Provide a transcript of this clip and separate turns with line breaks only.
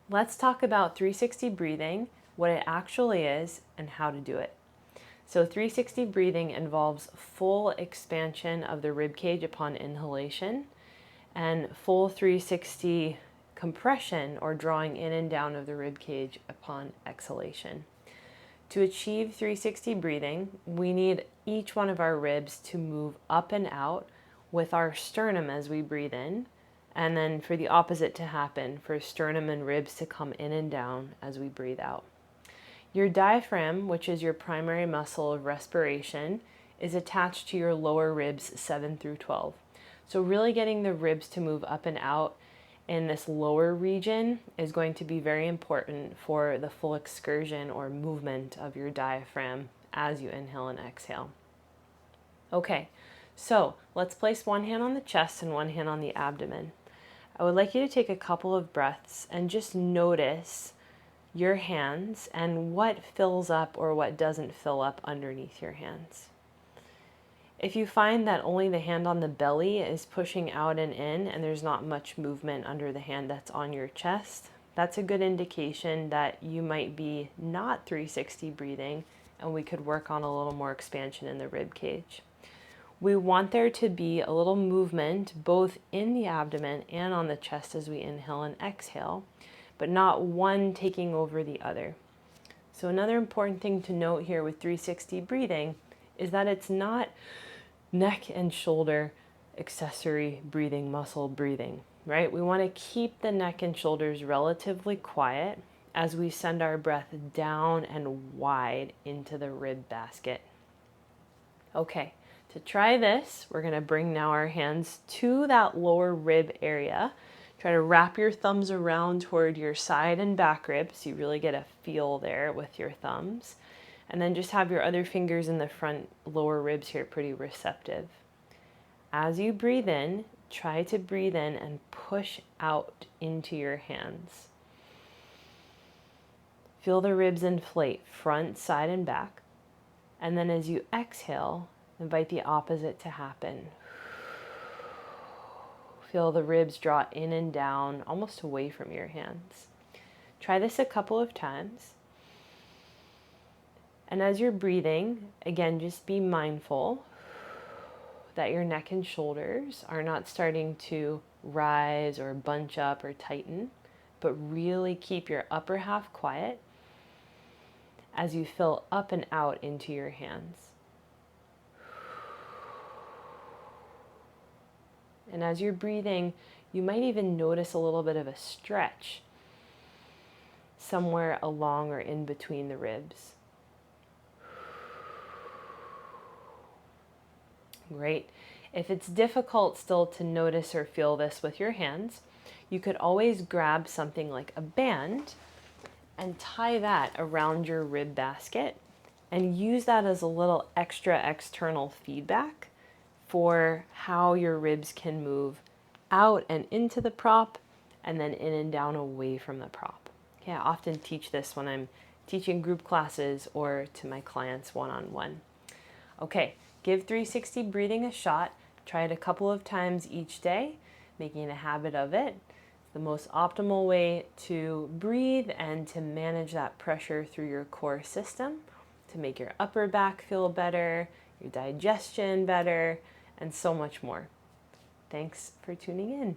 Let's talk about 360 breathing, what it actually is, and how to do it. So 360 breathing involves full expansion of the rib cage upon inhalation and full 360 compression or drawing in and down of the rib cage upon exhalation. To achieve 360 breathing, we need each one of our ribs to move up and out with our sternum as we breathe in, and then for the opposite to happen, for sternum and ribs to come in and down as we breathe out. Your diaphragm, which is your primary muscle of respiration, is attached to your lower ribs 7 through 12. So really getting the ribs to move up and out in this lower region is going to be very important for the full excursion or movement of your diaphragm as you inhale and exhale. Okay, so let's place one hand on the chest and one hand on the abdomen. I would like you to take a couple of breaths and just notice your hands and what fills up or what doesn't fill up underneath your hands. If you find that only the hand on the belly is pushing out and in and there's not much movement under the hand that's on your chest, that's a good indication that you might be not 360 breathing and we could work on a little more expansion in the rib cage. We want there to be a little movement both in the abdomen and on the chest as we inhale and exhale, but not one taking over the other. So another important thing to note here with 360 breathing is that it's not neck and shoulder accessory breathing, muscle breathing, right? We want to keep the neck and shoulders relatively quiet as we send our breath down and wide into the rib basket. Okay, to try this, we're going to bring now our hands to that lower rib area. Try to wrap your thumbs around toward your side and back ribs so you really get a feel there with your thumbs. And then just have your other fingers in the front lower ribs here pretty receptive. As you breathe in, try to breathe in and push out into your hands. Feel the ribs inflate front, side, and back. And then as you exhale, invite the opposite to happen. Feel the ribs draw in and down, almost away from your hands. Try this a couple of times. And as you're breathing, again, just be mindful that your neck and shoulders are not starting to rise or bunch up or tighten, but really keep your upper half quiet as you fill up and out into your hands. And as you're breathing, you might even notice a little bit of a stretch somewhere along or in between the ribs. Great. If it's difficult still to notice or feel this with your hands, you could always grab something like a band and tie that around your rib basket and use that as a little extra external feedback for how your ribs can move out and into the prop and then in and down away from the prop. Okay, I often teach this when I'm teaching group classes or to my clients one-on-one. Okay, give 360 breathing a shot. Try it a couple of times each day, making a habit of it. It's the most optimal way to breathe and to manage that pressure through your core system, to make your upper back feel better, your digestion better, and so much more. Thanks for tuning in.